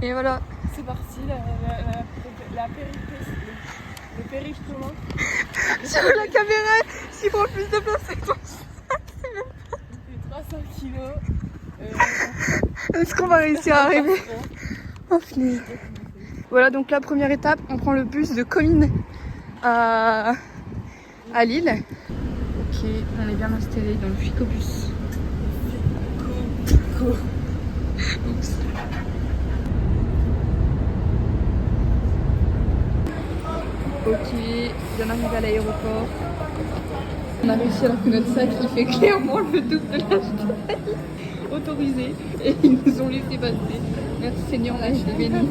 Et voilà. C'est parti, la péripétie. Le périph' comment Sur la caméra, s'il prend plus de place, c'est ton sac. Il fait 300 kilos. Est-ce qu'on va réussir à arriver? Oh punaise. Voilà, donc la première étape, on prend le bus de Comines à Lille. Ok, on est bien installé dans le Ficobus. Oups. Ok, bien arrivé à l'aéroport. On a réussi alors que notre sac il fait clairement le double de la taille autorisé et ils nous ont laissé passer. Merci Seigneur, on a été bénis.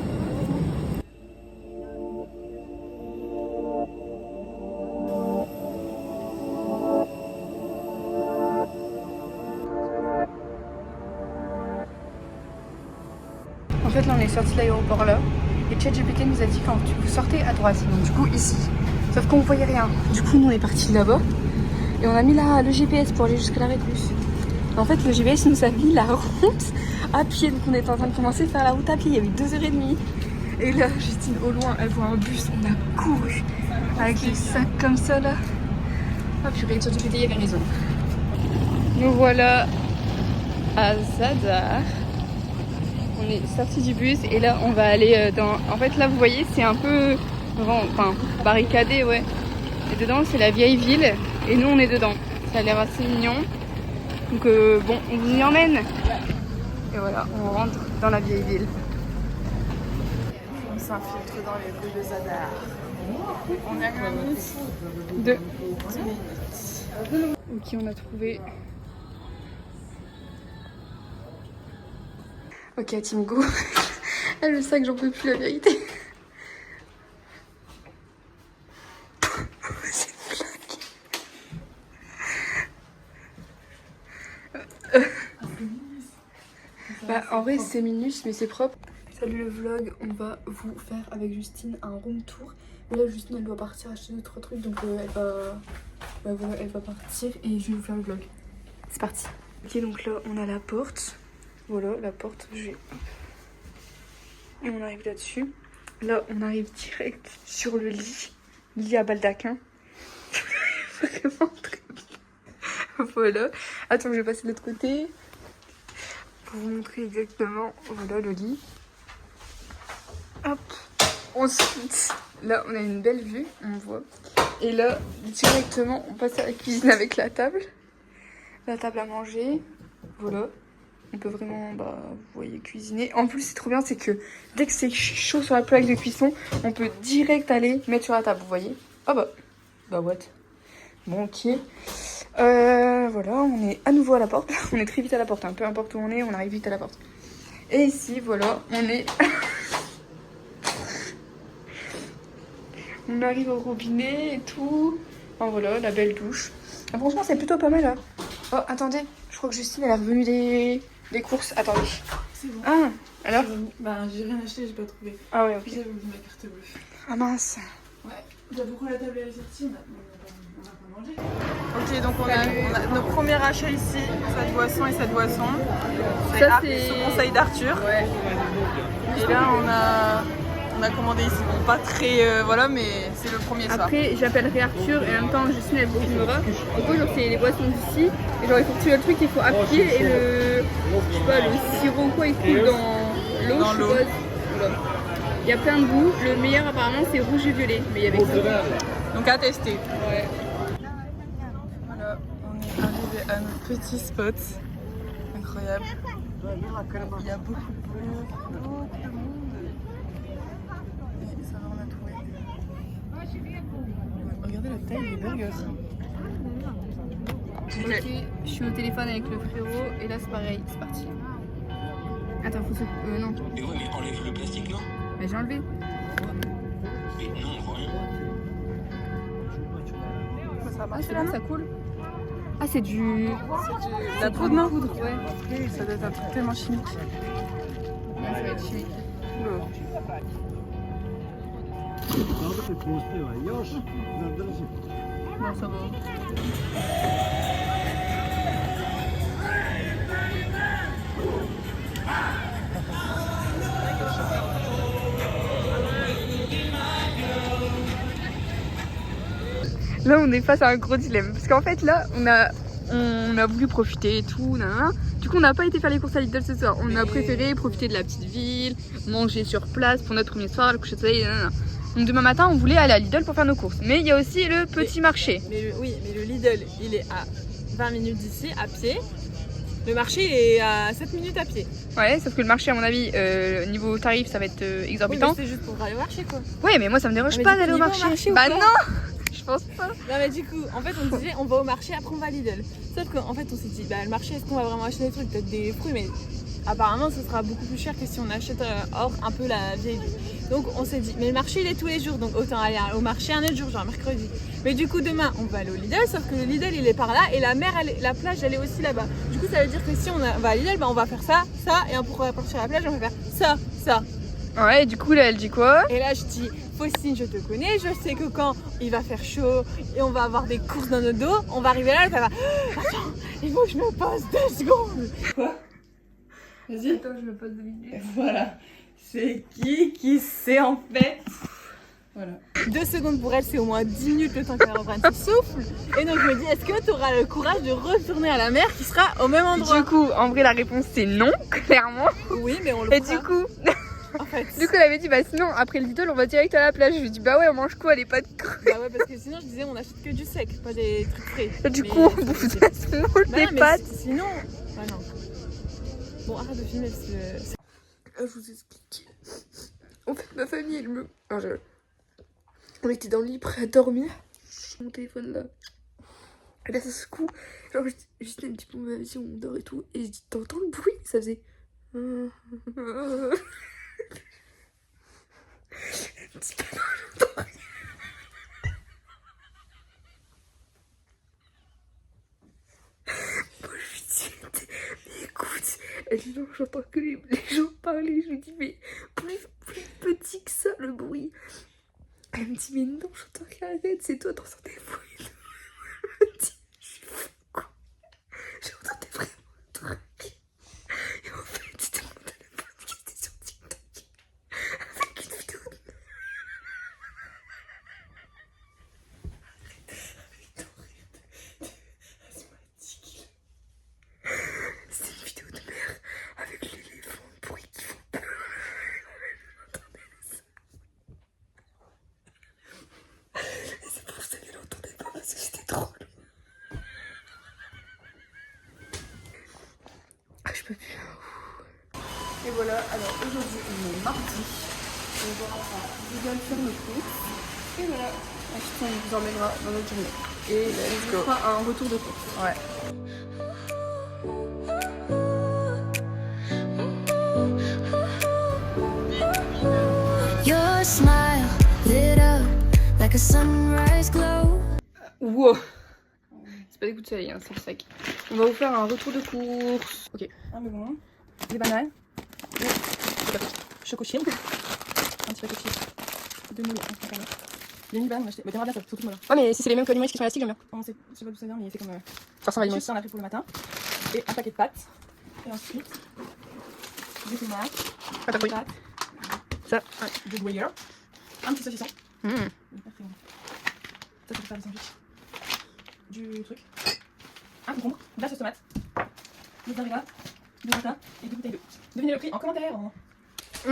En fait là on est sorti de l'aéroport là et ChatGPT nous a dit quand vous sortez à droite, donc du coup ici. Sauf qu'on ne voyait rien. Du coup nous on est parti là-bas et on a mis le GPS pour aller jusqu'à l'arrêt de bus. En fait le GPS nous a mis la route à pied, donc on était en train de commencer à faire la route à pied, il y a eu 2h30. Et là Justine au loin elle voit un bus, on a couru avec les sacs comme ça là. Ah purée, ChatGPT il avait raison. Nous voilà à Zadar. On est sorti du bus et là on va aller dans... En fait là vous voyez c'est un peu barricadé ouais. Et dedans c'est la vieille ville et nous on est dedans. Ça a l'air assez mignon. Donc bon on vous y emmène. Et voilà on rentre dans la vieille ville. On s'infiltre dans les rues de Zadar. On est à combien de minutes 2 minutes. Ok on a trouvé... Ok, Team Go. Elle le sac, j'en peux plus la vérité. C'est une blague. Bah, en vrai, c'est minus, mais c'est propre. Salut le vlog, on va vous faire avec Justine un room tour. Mais là, Justine, elle doit partir acheter 2-3 trucs, donc elle va partir et je vais vous faire le vlog. C'est parti. Ok, donc là, on a la porte. Voilà, la porte, et on arrive là-dessus. Là, on arrive direct sur le lit à baldaquin. Vraiment très bien. Voilà. Attends, je vais passer de l'autre côté pour vous montrer exactement. Voilà le lit. Hop. Ensuite, là, on a une belle vue, on voit. Et là, directement, on passe à la cuisine avec la table. La table à manger. Voilà. On peut vraiment, vous voyez, cuisiner. En plus, c'est trop bien, c'est que dès que c'est chaud sur la plaque de cuisson, on peut direct aller mettre sur la table, vous voyez. Ah what. Bon, ok. Voilà, on est à nouveau à la porte. On est très vite à la porte, hein. Peu importe où on arrive vite à la porte. Et ici, voilà, on est... on arrive au robinet et tout. Enfin, voilà, la belle douche. Ah, franchement, c'est plutôt pas mal, là. Oh, attendez, je crois que Justine, elle est revenue des courses. Attendez. C'est bon. Ah, alors j'ai rien acheté, j'ai pas trouvé. Ah ouais, ok. J'avais oublié ma carte bleue. Ah mince. Ouais. Pourquoi la table est sortie? On a pas mangé. Ok, donc on a nos premiers achats ici. Cette boisson et cette boisson. C'est sous conseil d'Arthur. Ouais. Et là, on a commandé ici. Bon, pas très... voilà, mais c'est le premier soir. Après, j'appellerai Arthur et en même temps, Justine, elle vous filmera. Du coup, genre, c'est les boissons d'ici. Et genre, il faut que tu aies le truc, il faut appuyer et le... Je sais pas, le sirop quoi, il coule dans l'eau. Dans l'eau. Voilà. Il y a plein de goûts. Le meilleur, apparemment, c'est rouge et violet. Mais il y avait ça. Donc à tester. Ouais. Voilà, on est arrivé à notre petit spot. Incroyable. Il y a beaucoup de monde. Et ça va, on a trouvé. Regardez la taille des burgers. Ok, je suis au téléphone avec le frérot et là c'est pareil, c'est parti. Attends, faut se... non. Et ouais, mais enlève le plastique, non? Bah, j'ai enlevé. Mais non, on voit rien. Ça Ah, marche c'est là, bon, non? ça coule. Ah, c'est du... C'est la poudre, non? Ouais. Ça doit être un truc tellement chimique. Ouais, ça va être chimique. L'eau. Bon, ça va. Là, on est face à un gros dilemme. Parce qu'en fait, là, on a voulu profiter et tout. Nanana. Du coup, on n'a pas été faire les courses à Lidl ce soir. On a préféré profiter de la petite ville, manger sur place pour notre premier soir, le coucher de soleil. Nanana. Donc demain matin, on voulait aller à Lidl pour faire nos courses. Mais il y a aussi le petit marché. Mais le Lidl, il est à 20 minutes d'ici, à pied. Le marché, il est à 7 minutes à pied. Ouais, sauf que le marché, à mon avis, niveau tarif, ça va être exorbitant. Oui, mais c'est juste pour aller au marché, quoi. Ouais, mais moi, ça me dérange pas d'aller au marché. Bah non, je pense pas. Non, mais du coup, en fait, on disait, on va au marché, après on va à Lidl. Sauf qu'en fait, on s'est dit, bah le marché, est-ce qu'on va vraiment acheter des trucs, peut-être des fruits, mais apparemment, ce sera beaucoup plus cher que si on achète hors un peu la vieille vie. Donc, on s'est dit, mais le marché, il est tous les jours, donc autant aller au marché un autre jour, genre mercredi. Mais du coup, demain, on va aller au Lidl, sauf que le Lidl, il est par là, et la mer, la plage, elle est aussi là-bas. Du coup, ça veut dire que si on va à Lidl, bah, on va faire ça, et pour partir à la plage, on va faire ça. Ouais, et du coup, là, elle dit quoi? Et là, je dis, Faustine, je te connais, je sais que quand il va faire chaud et on va avoir des courses dans nos dos, on va arriver là, et ça va. Attends, il faut que je me pose 2 secondes. Quoi? Vas-y. Attends, je me pose 2 minutes. Voilà. C'est qui sait en fait. Voilà. 2 secondes pour elle, c'est au moins 10 minutes le temps qu'elle reprenne son souffle. Et donc je me dis, est-ce que tu auras le courage de retourner à la mer qui sera au même endroit? Du coup, en vrai, la réponse c'est non, clairement. Oui, mais on le Et fera. du coup, en fait, elle avait dit, bah sinon, après le Lidl, on va direct à la plage. Je lui ai dit, bah ouais, on mange quoi, les pâtes creuses? bah ouais, parce que sinon je disais, on achète que du sec, pas des trucs frais. Du Mais coup, on bouffe de la semoule, bah des non, mais pâtes. Sinon, bah non. Bon, arrête de filmer parce que. Je vous explique. En fait, ma famille, elle me. On était dans le lit prêt à dormir. Mon téléphone là. Et là, ça se secoue. Genre, j'étais un petit peu, vas-y, on dort et tout. Et je dis, t'entends le bruit? Ça faisait. Moi, je lui dis, mais écoute, elle dit, non, j'entends que les gens parler. Je lui dis, mais plus petit que ça, le bruit. Elle me dit, mais non, j'entends rien, arrête, c'est toi, t'entends des bruits. Je me dis, je suis fou, quoi. J'entendais vraiment un truc. Et en fait, c'était mon téléphone qui était sur TikTok. Avec une vidéo de merde. Arrête d'en rire, asthmatique. C'est une vidéo de merde avec l'éléphant de bruit qui font peur. Et c'est pour ça qu'elle l'entendait pas parce que c'était drôle. Ah, je peux plus. Et voilà, alors aujourd'hui on est mardi. On va à Lidl faire nos courses. Et voilà, ensuite on vous emmènera dans notre journée. Et on fera un retour de course. Ouais. Your smile lit up like a sunrise glow. Wow. C'est pas des coups de soleil, hein, c'est le sac. On va vous faire un retour de course. Ok. Un bonbon, des bananes, des chocochine, un petit paquet de chips, 2 moules, des Liban, on a acheté. Bah, t'aimeras bien ça, surtout moi là. Ouais, mais si c'est les mêmes que l'image qui sont élastiques, j'aime bien. On sait, je sais pas d'où ça vient, mais c'est comme. Ça ressemble à l'image. Chips, on a pris pour le matin. Et un paquet de pâtes. Et ensuite, des tomates, Ah, t'as des pris. pâtes, Ça. du gruyère, un petit saucisson. Mmh. Ça, c'est pour faire des sandwichs. Du truc. Un concombre, de la sauce tomate, des vinaigrettes, du gratin et 2 bouteilles d'eau. Devinez le prix en commentaire. Mmh.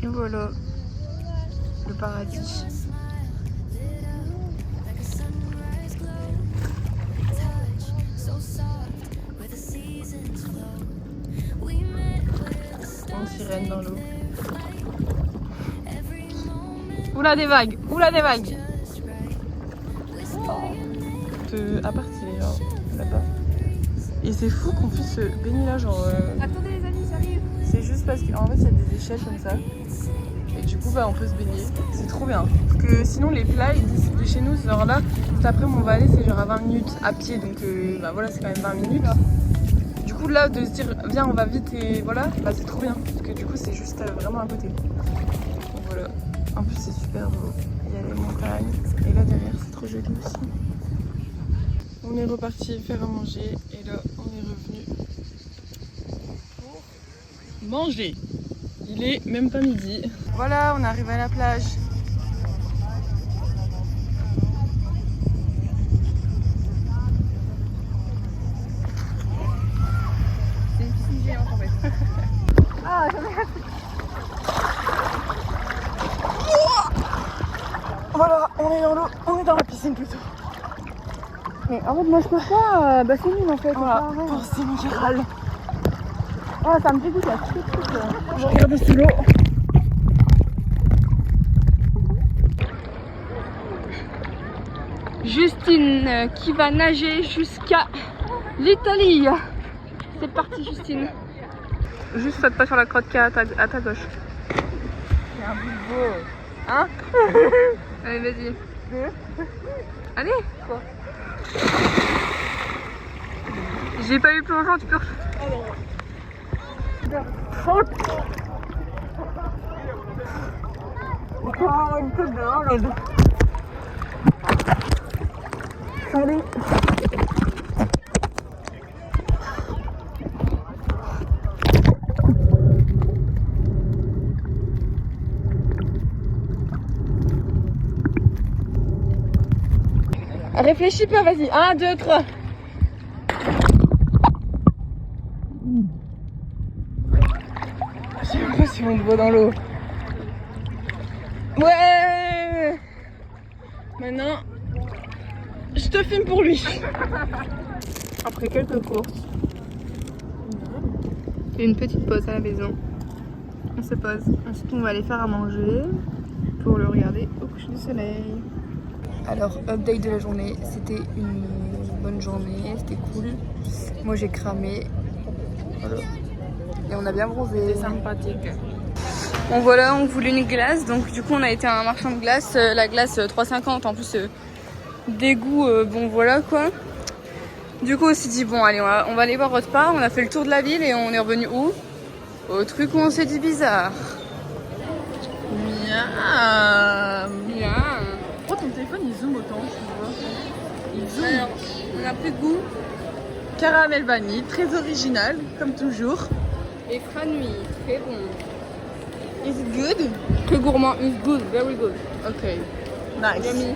Et voilà le paradis. On sirène dans l'eau. Oula des vagues, oula des vagues. À partir genre là-bas. Et c'est fou qu'on puisse se baigner là, genre. Attendez les amis, ça arrive. C'est juste parce qu'en fait il y a des échelles comme ça. Et du coup bah on peut se baigner. C'est trop bien. Parce que sinon les plages de chez nous, genre là, juste après mon valet c'est genre à 20 minutes à pied. Donc bah voilà, c'est quand même 20 minutes. Du coup là de se dire viens on va vite et voilà, bah c'est trop bien. Parce que du coup c'est juste vraiment à côté. Donc voilà. En plus c'est super beau. Il y a les montagnes. Et là derrière c'est trop joli aussi. On est reparti faire à manger et là on est revenu pour manger. Il est même pas midi. Voilà, on arrive à la plage. C'est une piscine géante en fait. Ah, j'en ai hâte. Voilà, on est dans l'eau, on est dans la piscine plutôt. Mais en fait, moi je peux pas. Bah, c'est nul en fait. Voilà, pour Sénégal. Oh, ça me dégoûte là. Je regarde sous l'eau. Justine qui va nager jusqu'à l'Italie. C'est parti, Justine. Juste saute pas sur la crotte qu'il y a à ta gauche. Il y a un bout de beau. Hein? Allez, vas-y. Allez. Quoi? J'ai pas eu plongeant, tu peux. Allez. Réfléchis pas, vas-y. 1, 2, 3. J'ai l'impression qu'on te voit dans l'eau. Ouais. Maintenant, je te filme pour lui. Après quelques courses. Et une petite pause à la maison. On se pose. Ensuite, on va aller faire à manger pour le regarder au coucher du soleil. Alors, update de la journée. C'était une bonne journée. C'était cool. Moi, j'ai cramé. Voilà. Et on a bien bronzé. C'est sympathique. Bon, voilà, on voulait une glace. Donc, du coup, on a été à un marchand de glace. La glace 3,50. En plus, dégoût, bon, voilà quoi. Du coup, on s'est dit, bon, allez, on va aller voir autre part. On a fait le tour de la ville et on est revenu où? Au truc où on s'est dit bizarre. Miam. Bien. Oh, ton téléphone il zoome autant, tu vois. Il zoome. Alors, on a plus de goût. Caramel vanille, très original, comme toujours. Et franui, très bon. Is it good? Très gourmand, it's good, very good. Ok. Nice. Yummy.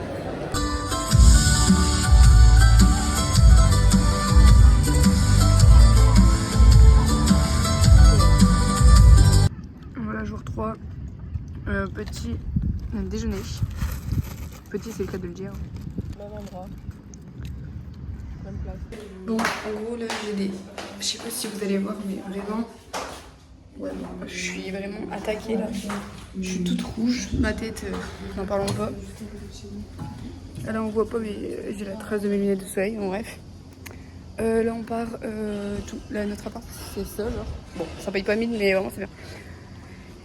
Voilà, jour 3. Petit déjeuner. Petit, c'est le cas de le dire. Bon endroit. Bonne place. Bon, en gros, là, j'ai des... Je sais pas si vous allez voir, mais vraiment... Ouais, je suis vraiment attaquée, là. Je suis toute rouge. Ma tête, n'en parlons pas. Là, on voit pas, mais j'ai la trace de mes lunettes de soleil. Bon, bref. Là, on part... Là, notre appart, c'est ça, genre. Bon, ça paye pas 1000, mais vraiment, c'est bien.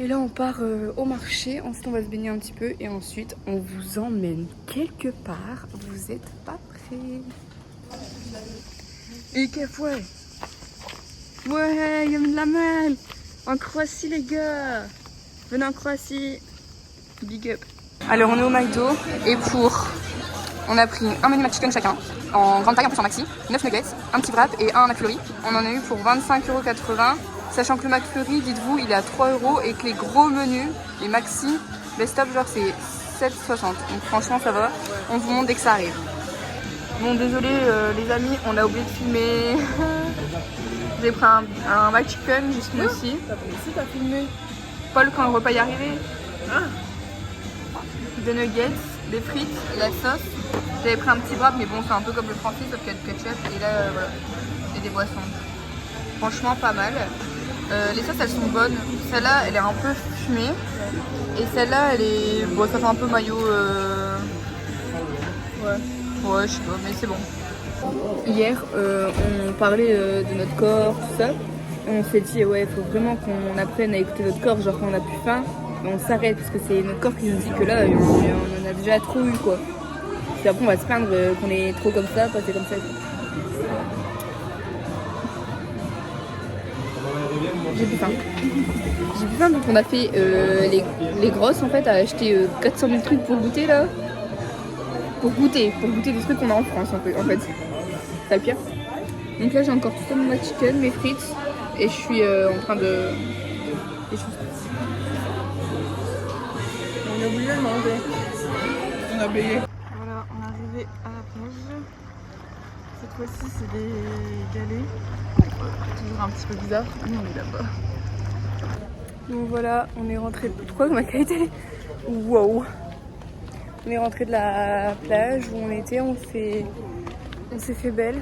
Et là, on part au marché. Ensuite, on va se baigner un petit peu. Et ensuite, on vous emmène quelque part. Vous êtes pas prêts. Et qu'est-ce ouais. Ouais, il y a de la mêle. En Croatie, les gars. Venez en Croatie. Big up. Alors, on est au McDo. Et on a pris un menu McChicken chacun. En grande taille, en plus en maxi. 9 nuggets, un petit wrap et un McFlurry. On en a eu pour 25,80 €. Sachant que le McFlurry, dites-vous, il est à 3 € et que les gros menus, les maxi, best of, genre c'est 7,60 €. Donc franchement, ça va. On vous montre dès que ça arrive. Bon, désolé les amis, on a oublié de filmer. J'ai pris un McChicken, juste moi aussi. T'as filmé. Paul, quand le repas y est arrivé. Ah. Des nuggets, des frites, la sauce. J'avais pris un petit wrap, mais bon, c'est un peu comme le français, sauf qu'il y a du ketchup. Et là, voilà, et des boissons. Franchement, pas mal. Les sauces, elles sont bonnes. Celle-là, elle est un peu fumée. Et celle-là, elle est... Bon, ça fait un peu maillot... Ouais, je sais pas, mais c'est bon. Hier, on parlait de notre corps, tout ça. On s'est dit, ouais, il faut vraiment qu'on apprenne à écouter notre corps. Genre, quand on a plus faim, on s'arrête. Parce que c'est notre corps qui nous dit que là, on en a déjà trop eu, quoi. Puis après, on va se plaindre qu'on est trop comme ça, pas c'est comme ça. J'ai plus faim. J'ai plus faim, donc on a fait les grosses en fait, à acheter 400 000 trucs pour goûter là. Pour goûter des trucs qu'on a en France en fait. c'est le pire. Donc là j'ai encore tout mon chicken, mes frites et je suis en train de... On a oublié de manger. On a payé. Voilà, on est arrivé à la plage. Cette fois-ci c'est des galets. Toujours un petit peu bizarre. Nous on est là-bas. Donc voilà, on est rentré de quoi ma qualité. Wow. On est rentré de la plage où on était, on s'est fait belle.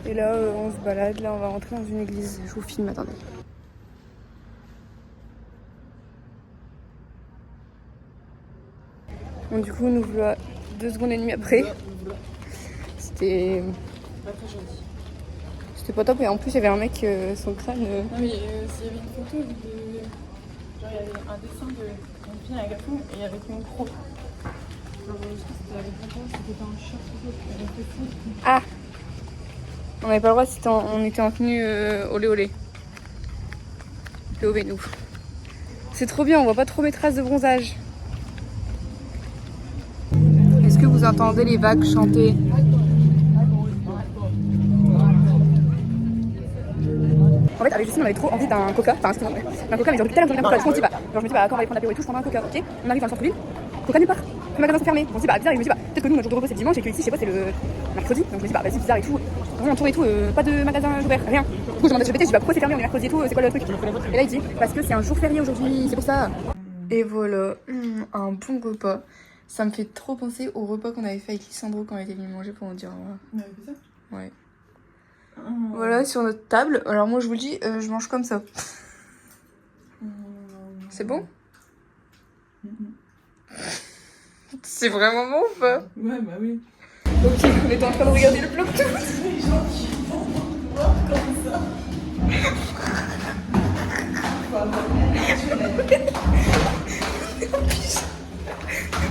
Et là on se balade, là on va rentrer dans une église. Je vous filme, attendez. Bon, du coup nous voilà 2 secondes et demie après. C'était pas top et en plus il y avait un mec, son crâne... Non mais il y avait une photo de... Genre il y avait un dessin d'une fille et un garçon et avec mon pro. Genre c'était avec mon pro, c'était pas un short ou Ah, on n'avait pas le droit, on était en tenue olé olé. POV nous. C'est trop bien, on voit pas trop mes traces de bronzage. Est-ce que vous entendez les vagues chanter? En fait, avec Justine, on avait trop envie d'un coca, enfin, d'un coca, mais genre depuis tout à l'heure, on coca. Du coup, on se dit, bah, genre, je me dis, bah, quand on va aller prendre l'apéro et tout, je prendrai un coca, ok? On arrive dans le centre-ville, coca nulle part, les magasins sont fermés. On se dit, bah, bizarre, et je me dis, bah, peut-être que nous, notre jour de repos c'est le dimanche et que ici, je sais pas, c'est le mercredi. Donc, je me dis, bah, vas-y, bizarre et tout. On tourne et tout, pas de magasin ouvert, rien. Du coup, je demande à GPT, je dis, bah, pourquoi c'est fermé, on est mercredi et tout, c'est quoi le truc? Et là, il dit, parce que c'est un jour férié aujourd'hui, c'est pour ça. Et voilà, un bon repas. Ça me fait trop penser au repas qu'on avait fait avec Lissandro quand on était venu manger pour en dire au revoir. On avait fait ça? Ouais. Voilà, sur notre table. Alors moi je vous le dis, je mange comme ça. C'est bon? C'est vraiment bon ou pas? Ouais, bah oui. Ok, on était en train de regarder le vlog tous.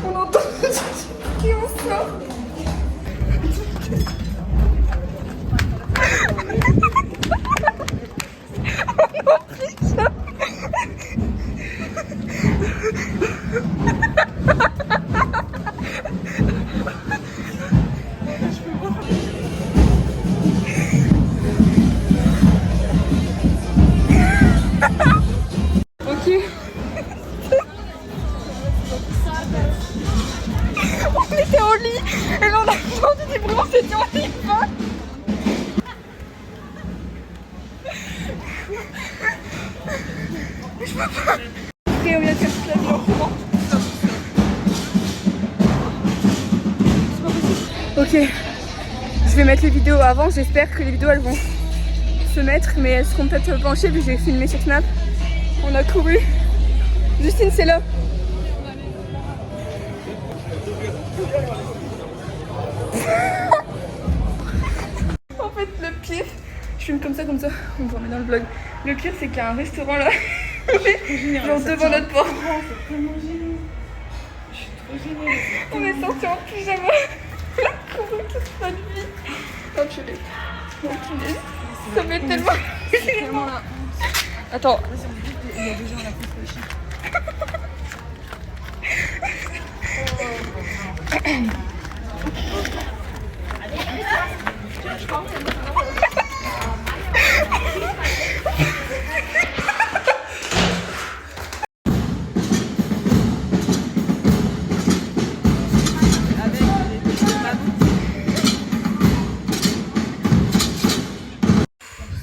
On entend qui on sort. Ok. On était au lit et là on a entendu des bruits, on s'est dit on y va. Je peux pas. Après on vient de faire toute la vie en courant. Ok, je vais mettre les vidéos avant, j'espère que les vidéos elles vont se mettre, mais elles seront peut-être penchées vu que j'ai filmé sur Snap. On a couru. Justine, c'est là. En fait, le pire, je filme comme ça, on vous remet dans le vlog. Le pire, c'est qu'il y a un restaurant là, genre devant notre porte. C'est tellement gênant. Je suis trop gênée. On est sortis en pyjama. On a couru toute notre vie. Oh purée. Oh punaise. Ça m'est tellement... C'est tellement la honte. Attends. Il y a des gens à la couche.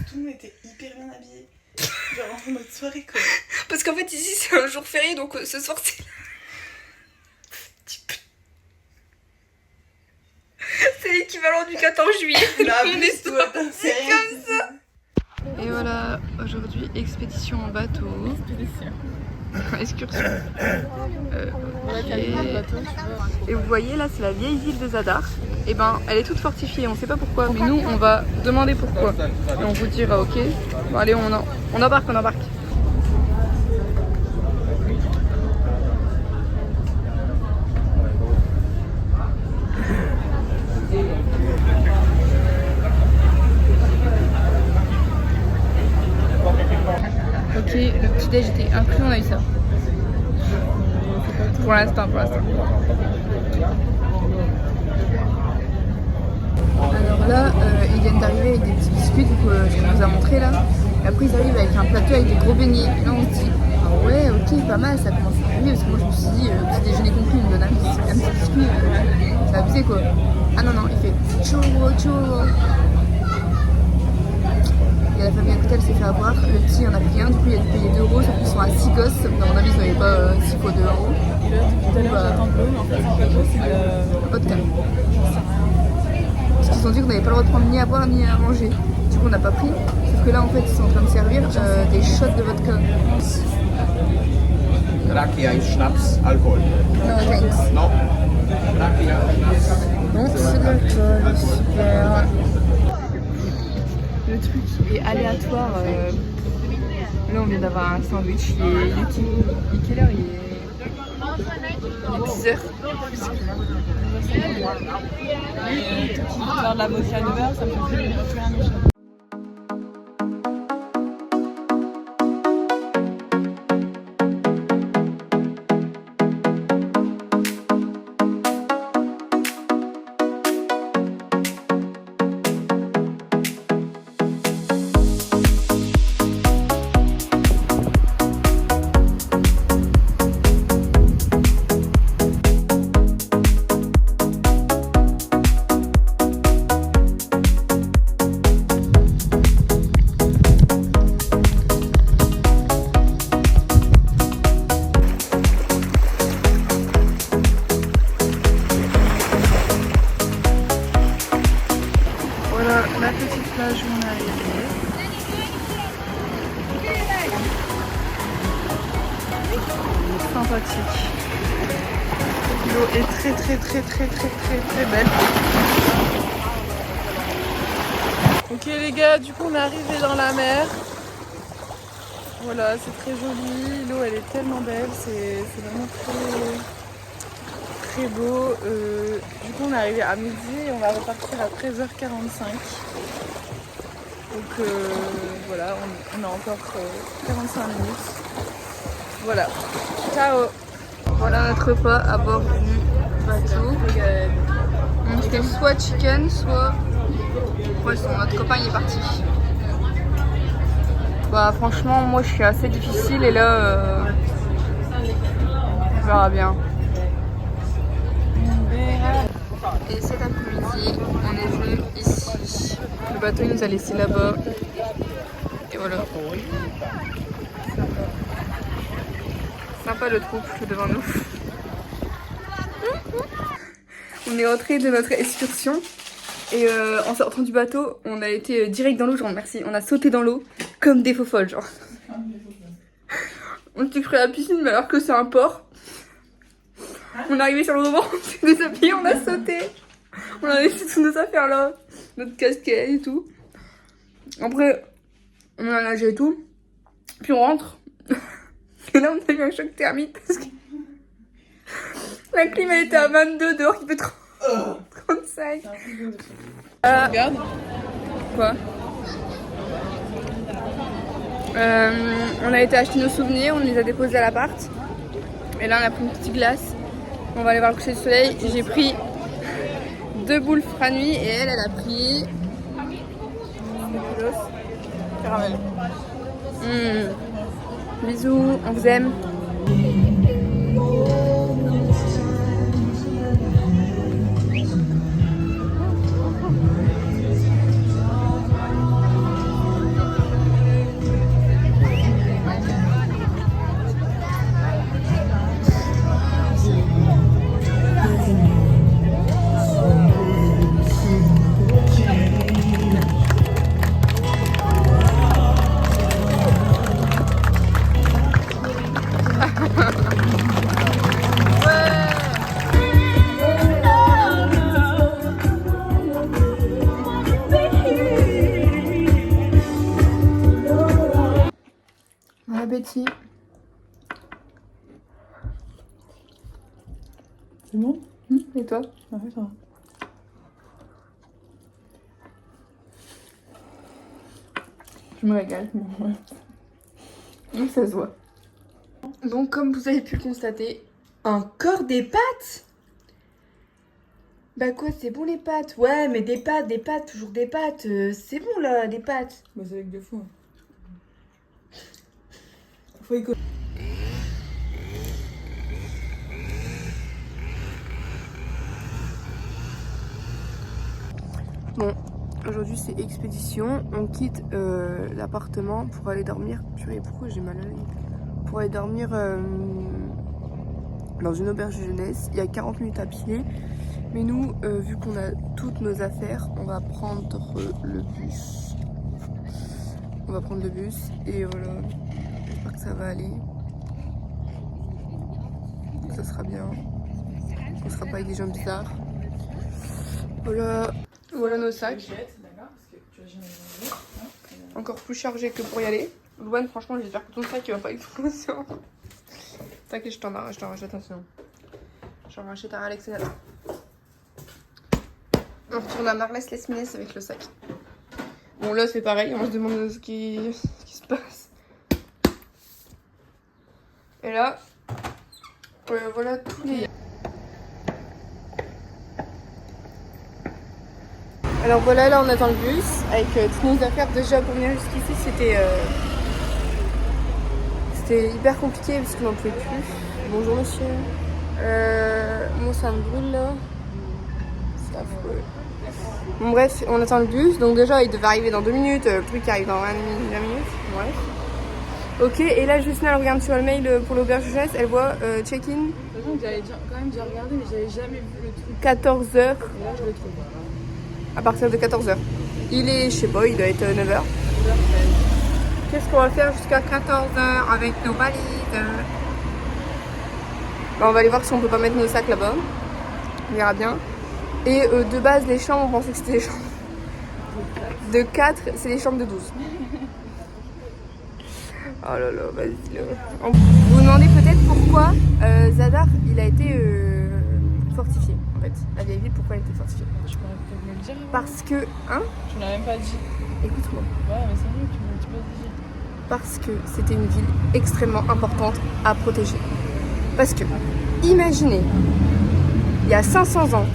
Tout le monde était hyper bien habillé. Genre en mode soirée quoi. Parce qu'en fait ici c'est un jour férié donc ce soir c'est... C'est l'équivalent du 14 juillet. On est comme ça. Et voilà, aujourd'hui expédition en bateau. Excursion. Et vous voyez là c'est la vieille ville de Zadar. Et ben elle est toute fortifiée, on sait pas pourquoi, mais nous on va demander pourquoi. Et on vous dira ok. Bon allez on embarque, on embarque. Ok, le petit déj était inclus, on a eu ça. Pour l'instant. Alors là, ils viennent d'arriver avec des petits biscuits, du coup, ce qu'on nous a montré là. Et après, ils arrivent avec un plateau avec des gros beignets. Et là, on se dit, ah ouais, ok, pas mal, ça commence à arriver. Parce que moi, je me suis dit, petit déjeuner compris, il me donne un petit biscuit. C'est abusé quoi. Ah non, non, il fait churro, churro. Et la famille à côté, elle s'est fait avoir. Le petit, en a pris un, du coup, il a dû payer 2 €. Sauf qu'ils sont à 6 gosses. À mon avis, ils n'avaient pas 6 fois 2 €. Et là, depuis tout à l'heure, j'attends de l'eau, mais en fait, un plateau, c'est Vodka. Parce qu'ils ont dit qu'on n'avait pas le droit de prendre ni à boire ni à manger. Du coup, on n'a pas pris. Sauf que là, en fait, ils sont en train de servir des shots de vodka. Rakia ist Schnaps, Alkohol. No, thanks. Non. Rakia, Schnaps. Bon, c'est de l'alcool, super. Le truc est aléatoire. Là, on vient d'avoir un sandwich. Il est quelle heure? Il est 10 h. faire de la moitié à 9 h, ça me fait plus rien déjà. Voilà la petite plage où on est arrivé. Sympathique. L'eau est très belle. Ok les gars, du coup on est arrivé dans la mer. Voilà, c'est très joli. L'eau elle est tellement belle, c'est vraiment très beau. Du coup on est arrivé à midi et on va repartir à 13h45. Donc voilà, on a encore 45 minutes. Voilà, ciao. Voilà notre repas à bord du bateau. Donc c'était soit chicken, soit poisson. Notre copain il est parti. Bah franchement moi je suis assez difficile et là on verra bien. Et cet après-midi on est venu ici. Le bateau il nous a laissé là-bas. Et voilà. Sympa le couple devant nous. On est rentré de notre excursion et en sortant du bateau, on a été direct dans l'eau, genre merci, on a sauté dans l'eau comme des faux folles, genre. On s'est cru à la piscine, mais alors que c'est un port. On est arrivé sur le rebord, on s'est déshabillé, on a sauté. On a laissé toutes nos affaires là, notre casquette et tout. Après, on a nagé et tout. Puis on rentre. Et là, on a eu un choc thermique parce que la clim elle était à 22 dehors, il fait 35. Regarde. Quoi on a été acheter nos souvenirs, on les a déposés à l'appart. Et là, on a pris une petite glace. On va aller voir le coucher du soleil. J'ai pris 2 boules Franui et elle a pris Caramel. Bisous, on vous aime. Bon appétit. C'est bon? Et toi? Ah oui, ça va. Je me régale. Donc ça se voit. Donc comme vous avez pu le constater, encore des pâtes. Bah quoi, c'est bon les pâtes? Ouais, mais des pâtes, toujours des pâtes. C'est bon là, des pâtes. Bah c'est avec de fou. Faut écouter. Bon, aujourd'hui c'est expédition. On quitte l'appartement pour aller dormir. Purée, pourquoi j'ai mal à l'œil? Pour aller dormir dans une auberge de jeunesse. Il y a 40 minutes à pied. Mais nous, vu qu'on a toutes nos affaires, on va prendre le bus. On va prendre le bus et voilà. J'espère que ça va aller. Ça sera bien. On sera pas avec des gens bizarres. Voilà. Voilà nos sacs. Encore plus chargés que pour y aller. Louane, franchement, j'espère que ton sac il va pas être conscient. T'inquiète, je t'en rachète un sinon. J'en rachète un à Alex et Nathan. On retourne à Marlès Les Minès avec le sac. Bon, là c'est pareil, on se demande ce qui se passe. Et là, voilà tous les. Alors voilà, là on attend le bus avec toutes nos affaires. Déjà pour venir jusqu'ici c'était hyper compliqué parce qu'on n'en pouvait plus. Bonjour monsieur. Moi ça me brûle là. C'est affreux. Bon bref, on attend le bus. Donc déjà il devait arriver dans 2 minutes, plus qu'il arrive dans 20 minutes. Bref. Ok, et là Justine elle regarde sur le mail pour l'auberge de jeunesse, elle voit check-in. J'avais quand même déjà regardé mais j'avais jamais vu le truc. 14h. Et là je le trouve. À partir de 14h. Il est, je sais pas, il doit être 9h. Qu'est-ce qu'on va faire jusqu'à 14h avec nos valises? Bah, on va aller voir si on peut pas mettre nos sacs là-bas. On verra bien. Et de base, les chambres, on pensait que c'était les chambres de 4, c'est les chambres de 12. Oh là là, vas-y là. Vous vous demandez peut-être pourquoi Zadar, il a été fortifié. En fait, la vieille ville, pourquoi elle a été fortifiée? Tu pourrais peut-être me le dire. Parce que, hein? Tu l'as même pas dit. Écoute-moi. Ouais, mais c'est mieux, tu me pas dit. Parce que c'était une ville extrêmement importante à protéger. Parce que, imaginez, il y a 500 ans,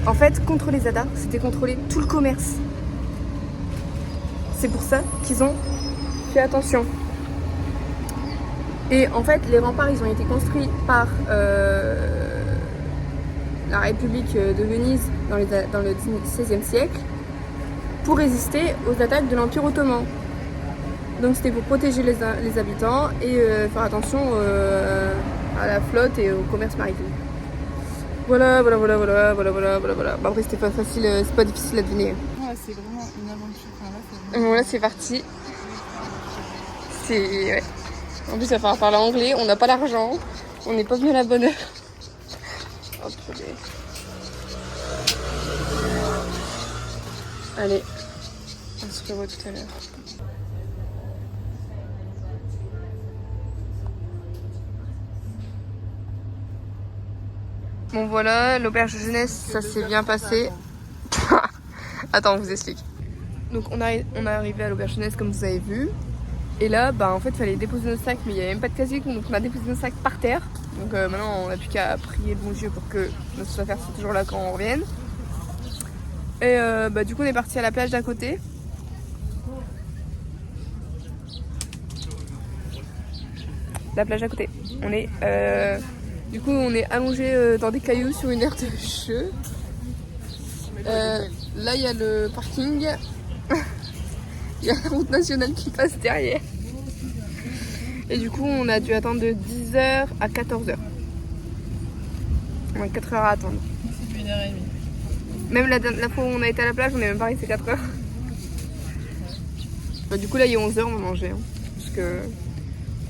en fait, contre les Zadars, c'était contrôler tout le commerce. C'est pour ça qu'ils ont fait attention. Et en fait, les remparts, ils ont été construits par la République de Venise dans le XVIe siècle pour résister aux attaques de l'Empire ottoman. Donc c'était pour protéger les habitants et faire attention à la flotte et au commerce maritime. Voilà. Bah après c'était pas facile, c'est pas difficile à deviner. Ouais, c'est vraiment une aventure. Enfin, là, Bon là c'est parti. Ouais. En plus il va falloir parler anglais, on n'a pas l'argent, on n'est pas venu à la bonne heure. Oh, purée. Allez, on se revoit tout à l'heure. Bon voilà, l'auberge de jeunesse, ça s'est bien passé. Attends, on vous explique. Donc on est arrivé à l'auberge de jeunesse comme vous avez vu. Et là, bah en fait, il fallait déposer nos sacs, mais il n'y avait même pas de casier, donc on a déposé nos sacs par terre. Donc maintenant, on n'a plus qu'à prier le bon Dieu pour que nos affaires soient toujours là quand on revienne. Et bah du coup, on est parti à la plage d'à côté. La plage d'à côté. Du coup, on est allongé dans des cailloux sur une aire de jeu. Là, il y a le parking. Il y a la route nationale qui passe derrière. Et du coup, on a dû attendre de 10h à 14h. On a 4 heures à attendre. c'est 1h30. Même la fois où on a été à la plage, on est même pas resté 4 heures. Bah, du coup, là, il est 11h, on va manger. Hein, parce que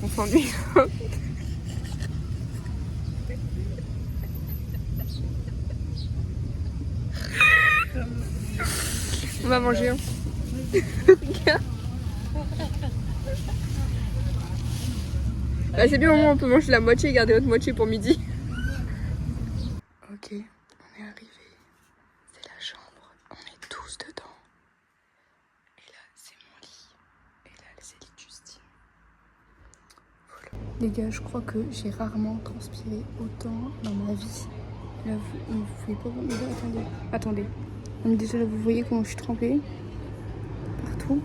on s'ennuie. On va manger. Hein. Bah, c'est bien, au moins on peut manger la moitié et garder l'autre moitié pour midi. Ok, on est arrivé. C'est la chambre. On est tous dedans. Et là, c'est mon lit. Et là, c'est le lit de Justine. Voilà. Les gars, je crois que j'ai rarement transpiré autant dans ma vie. Là, vous pouvez pas voir. Attendez. Donc déjà là, vous voyez comment je suis trempée. Partout.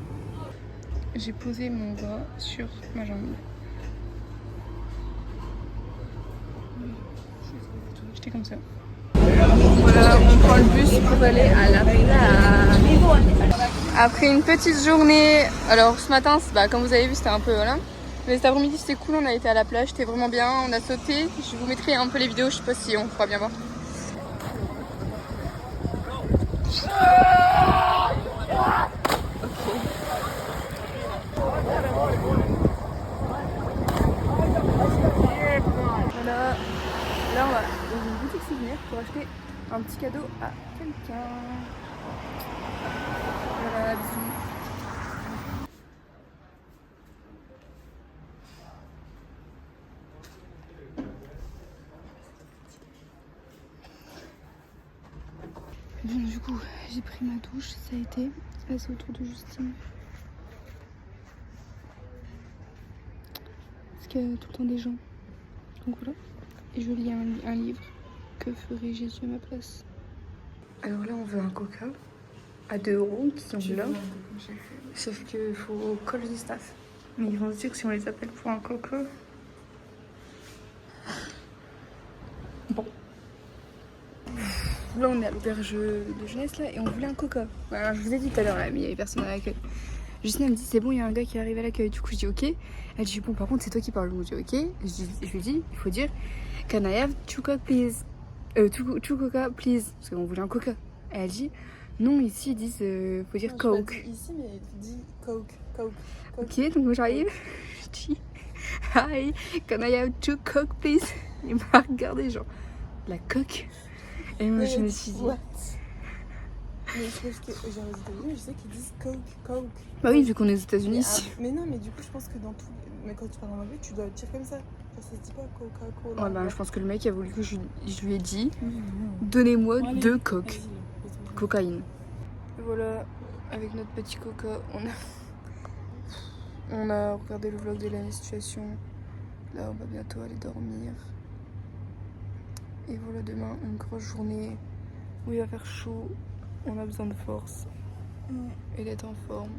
J'ai posé mon bras sur ma jambe. J'étais comme ça. Voilà, on prend le bus pour aller à la plage. Après une petite journée, alors ce matin, comme vous avez vu, c'était un peu voilà. Mais cet après-midi c'était cool, on a été à la plage, c'était vraiment bien, on a sauté. Je vous mettrai un peu les vidéos, je sais pas si on pourra bien voir. Voilà, là on va dans une boutique souvenir pour acheter un petit cadeau à quelqu'un. Voilà, bisous. Bon, du coup, j'ai pris ma douche, ça a été. Là, c'est autour de Justine. Parce qu'il y a tout le temps des gens. Donc voilà. Et je lis un livre. Que ferait Jésus à ma place? Alors là, on veut un coca à 2 € qui sont là. Sauf qu'il faut call du staff. Mais ils vont se dire que si on les appelle pour un coca. Bon. Là, on est à l'auberge de jeunesse là et on voulait un coca. Voilà, je vous ai dit tout à l'heure là, mais il y avait personne à l'accueil. Justine elle me dit c'est bon, il y a un gars qui est arrivé à l'accueil. Du coup, je dis ok. Elle dit bon, par contre, c'est toi qui parles. Je dis ok. Je lui dis il faut dire can I have 2 coca please? 2 coca please. Parce qu'on voulait un coca. Elle dit non, ici ils disent faut dire non, coke. Ici, mais dis coke. Ok, donc moi j'arrive. Je dis hi, can I have 2 coke please? Il m'a regardé genre la coque. Et moi je me suis dit. What? Mais je pense que genre aux États-Unis, je sais qu'ils disent coke. Bah oui, vu qu'on est aux États-Unis. Mais non, mais du coup, je pense que dans tout. Mais quand tu parles en anglais, tu dois dire comme ça. Genre, ça se dit pas Coca-Cola. Ouais, bah je pense que le mec a voulu que je lui ai dit donnez-moi 2 coques. Cocaïne. Et voilà, avec notre petit coca, on a regardé le vlog de la situation. Là, on va bientôt aller dormir. Et voilà, demain, une grosse journée où il va faire chaud. On a besoin de force et d'être en forme.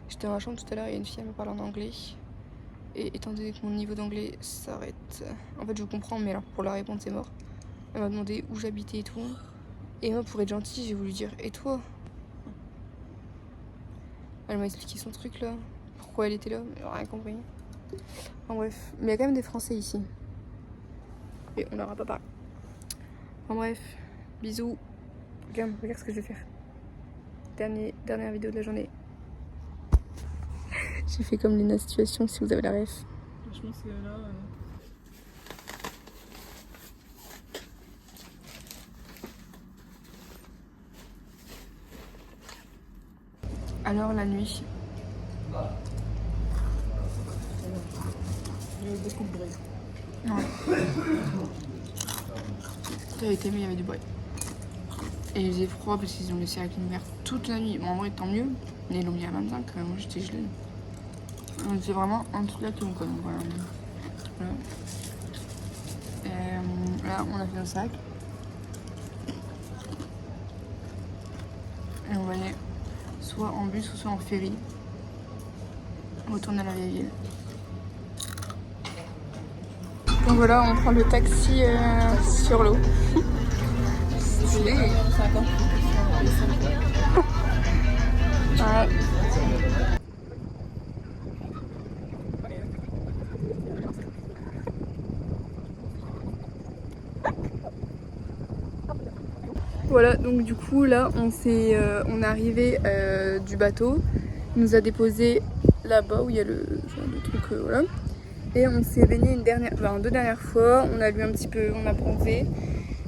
J'étais dans la chambre tout à l'heure et une fille elle me parle en anglais. Et étant donné que mon niveau d'anglais s'arrête, en fait je comprends mais alors pour la répondre c'est mort. Elle m'a demandé où j'habitais et tout. Et moi pour être gentille j'ai voulu dire et toi? Elle m'a expliqué son truc là. Pourquoi elle était là, j'ai rien compris. Enfin bref, mais il y a quand même des Français ici. Et on leur a pas parlé. Enfin bref, bisous. Regarde ce que je vais faire. Dernière vidéo de la journée. J'ai fait comme Lina Situation si vous avez la ref. Franchement, c'est là. Alors la nuit. Il y a eu beaucoup de bruit. Ouais. Ça a été, mais il y avait du bruit. Et il faisait froid parce qu'ils ont laissé la clim ouverte toute la nuit. Bon, en vrai, tant mieux. Mais ils l'ont mis à 25, moi j'étais gelée. C'est vraiment un truc là qui me connaît. Voilà. Là, on a fait un sac. Et on va aller soit en bus ou soit en ferry. On retourne à la vieille ville. Donc voilà, on prend le taxi sur l'eau. Stylé. Ouais. Voilà, donc du coup là on est arrivé du bateau. Il nous a déposé là-bas où il y a le truc voilà. Et on s'est baigné deux dernières fois, on a lu un petit peu, on a bronzé.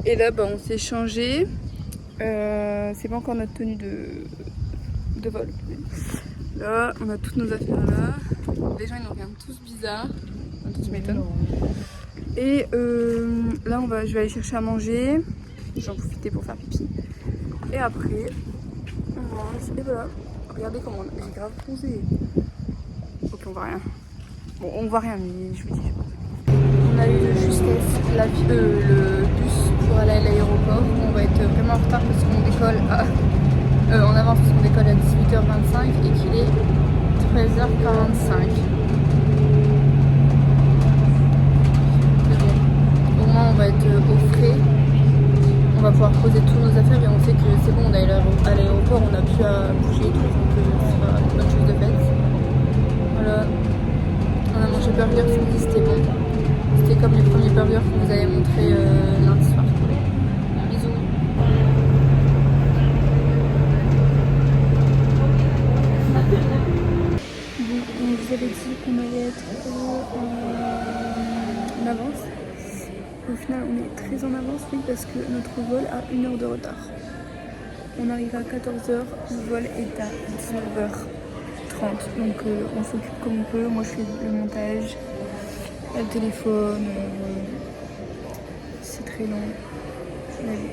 Et là on s'est changé. C'est pas encore notre tenue de vol. Là on a toutes nos affaires là. Les gens ils nous regardent tous bizarres. Tu m'étonnes. Et là je vais aller chercher à manger. J'en profitais pour faire pipi. Et après, on mange. Et voilà. Regardez comment j'ai grave bronzé. Ok, on voit rien. Bon, on voit rien, mais je vous dis. On a eu de justesse le déposer toutes nos affaires et on sait que c'est bon, on est à l'aéroport, on n'a plus à bouger et tout, donc c'est pas une bonne chose de faite. Voilà. On a mangé burger, c'était bon. C'était comme les premiers burgers qu'on vous avait montré lundi soir. Bisous. Bon, on vous avait dit qu'on allait être en avance. Au final, on est très en avance, oui, parce que notre vol a 1 heure de retard. On arrive à 14h, le vol est à 19h30. Donc on s'occupe comme on peut. Moi, je fais le montage, le téléphone. C'est très long. Mais bon.